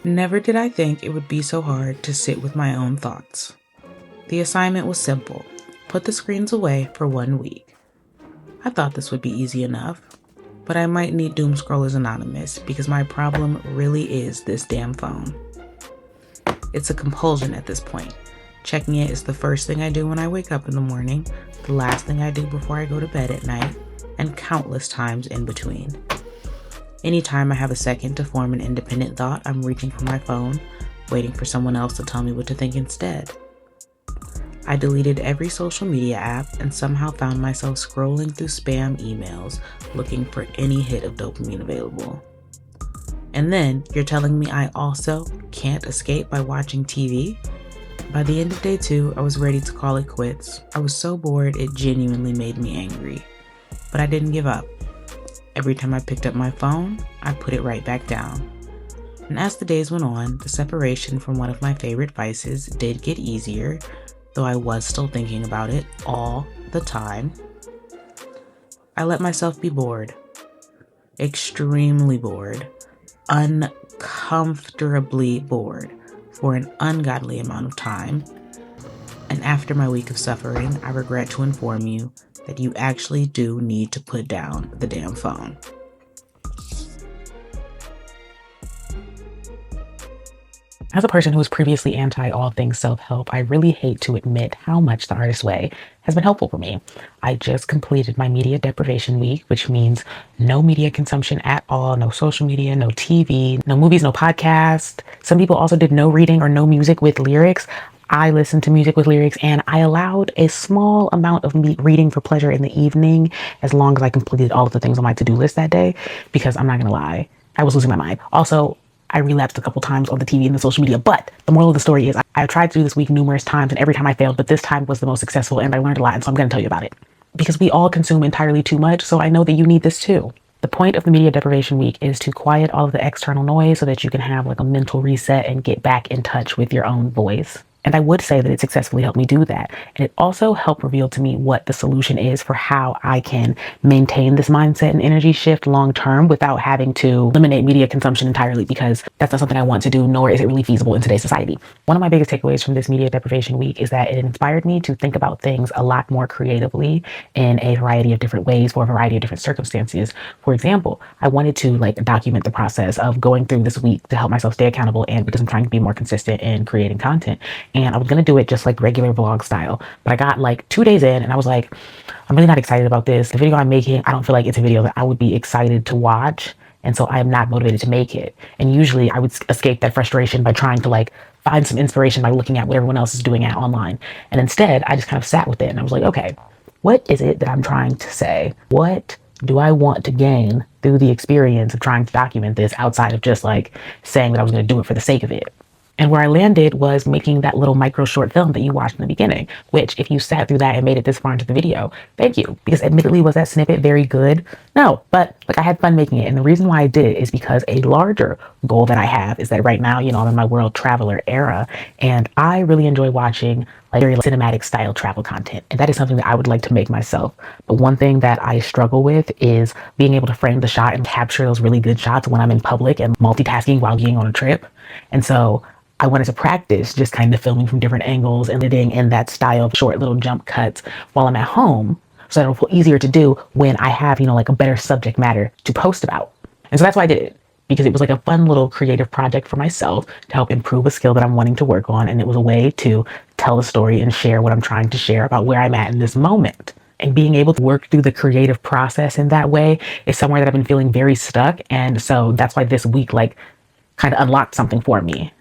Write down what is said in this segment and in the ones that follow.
Never did I think it would be so hard to sit with my own thoughts. The assignment was simple. Put the screens away for 1 week. I thought this would be easy enough, but I might need Doom Scrollers Anonymous because my problem really is this damn phone. It's a compulsion at this point. Checking it is the first thing I do when I wake up in the morning, the last thing I do before I go to bed at night, and countless times in between. Anytime I have a second to form an independent thought, I'm reaching for my phone, waiting for someone else to tell me what to think instead. I deleted every social media app and somehow found myself scrolling through spam emails, looking for any hit of dopamine available. And then you're telling me I also can't escape by watching TV? By the end of day 2, I was ready to call it quits. I was so bored it genuinely made me angry. But I didn't give up. Every time I picked up my phone, I put it right back down. And as the days went on, the separation from one of my favorite vices did get easier, though I was still thinking about it all the time. I let myself be bored. Extremely bored. Uncomfortably bored for an ungodly amount of time. And after my week of suffering, I regret to inform you that you actually do need to put down the damn phone. As a person who was previously anti all things self-help, I really hate to admit how much the artist way has been helpful for me. I just completed my media deprivation week, which means no media consumption at all, no social media, no TV, no movies, no podcast. Some people also did no reading or no music with lyrics. I listened to music with lyrics, and I allowed a small amount of reading for pleasure in the evening as long as I completed all of the things on my to-do list that day, because I'm not going to lie, I was losing my mind. Also, I relapsed a couple times on the TV and the social media, but the moral of the story is I tried to do this week numerous times, and every time I failed, but this time was the most successful, and I learned a lot, and so I'm going to tell you about it. Because we all consume entirely too much, so I know that you need this too. The point of the media deprivation week is to quiet all of the external noise so that you can have like a mental reset and get back in touch with your own voice. And I would say that it successfully helped me do that. And it also helped reveal to me what the solution is for how I can maintain this mindset and energy shift long term without having to eliminate media consumption entirely, because that's not something I want to do, nor is it really feasible in today's society. One of my biggest takeaways from this media deprivation week is that it inspired me to think about things a lot more creatively in a variety of different ways for a variety of different circumstances. For example, I wanted to document the process of going through this week to help myself stay accountable, and because I'm trying to be more consistent in creating content. And I was going to do it just like regular vlog style. But I got 2 days in and I was like, I'm really not excited about this. The video I'm making, I don't feel like it's a video that I would be excited to watch. And so I am not motivated to make it. And usually I would escape that frustration by trying to find some inspiration by looking at what everyone else is doing online. And instead, I just kind of sat with it and I was like, okay, what is it that I'm trying to say? What do I want to gain through the experience of trying to document this outside of just saying that I was going to do it for the sake of it? And where I landed was making that little micro short film that you watched in the beginning, which if you sat through that and made it this far into the video, thank you. Because admittedly, was that snippet very good? No, but I had fun making it. And the reason why I did it is because a larger goal that I have is that right now, I'm in my world traveler era, and I really enjoy watching very cinematic style travel content. And that is something that I would like to make myself. But one thing that I struggle with is being able to frame the shot and capture those really good shots when I'm in public and multitasking while being on a trip. And so I wanted to practice just kind of filming from different angles and editing in that style of short little jump cuts while I'm at home, so that it'll feel easier to do when I have, a better subject matter to post about. And so that's why I did it, because it was a fun little creative project for myself to help improve a skill that I'm wanting to work on. And it was a way to tell a story and share what I'm trying to share about where I'm at in this moment. And being able to work through the creative process in that way is somewhere that I've been feeling very stuck. And so that's why this week, kind of unlocked something for me.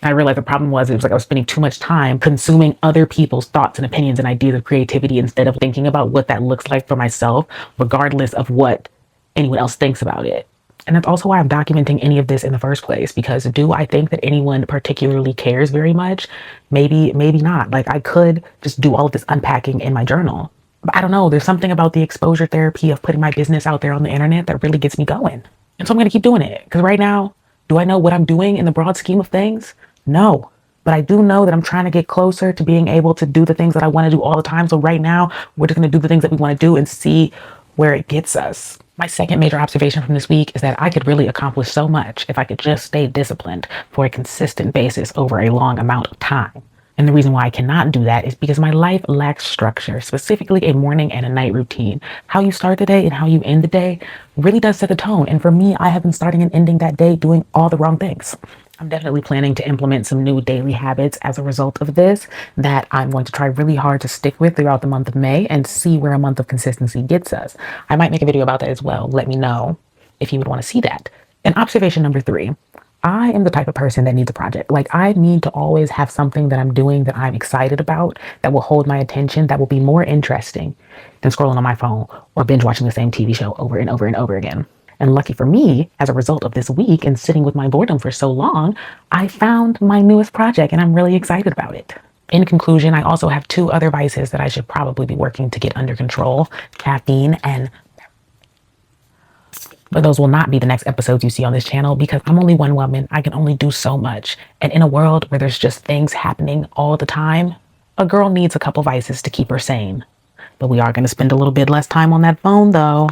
And I realized the problem was, I was spending too much time consuming other people's thoughts and opinions and ideas of creativity instead of thinking about what that looks like for myself, regardless of what anyone else thinks about it. And that's also why I'm documenting any of this in the first place, because do I think that anyone particularly cares very much? Maybe not. I could just do all of this unpacking in my journal. But I don't know, there's something about the exposure therapy of putting my business out there on the internet that really gets me going. And so I'm going to keep doing it, because right now, do I know what I'm doing in the broad scheme of things? No. But I do know that I'm trying to get closer to being able to do the things that I want to do all the time. So right now, we're just going to do the things that we want to do and see where it gets us. My second major observation from this week is that I could really accomplish so much if I could just stay disciplined for a consistent basis over a long amount of time. And the reason why I cannot do that is because my life lacks structure, specifically a morning and a night routine. How you start the day and how you end the day really does set the tone. And for me, I have been starting and ending that day doing all the wrong things. I'm definitely planning to implement some new daily habits as a result of this that I'm going to try really hard to stick with throughout the month of May and see where a month of consistency gets us. I might make a video about that as well. Let me know if you would want to see that. And observation number 3, I am the type of person that needs a project. Like, I need to always have something that I'm doing that I'm excited about, that will hold my attention, that will be more interesting than scrolling on my phone or binge watching the same TV show over and over and over again. And lucky for me, as a result of this week and sitting with my boredom for so long, I found my newest project and I'm really excited about it. In conclusion, I also have 2 other vices that I should probably be working to get under control: caffeine and. But those will not be the next episodes you see on this channel because I'm only one woman. I can only do so much. And in a world where there's just things happening all the time, a girl needs a couple vices to keep her sane. But we are going to spend a little bit less time on that phone though.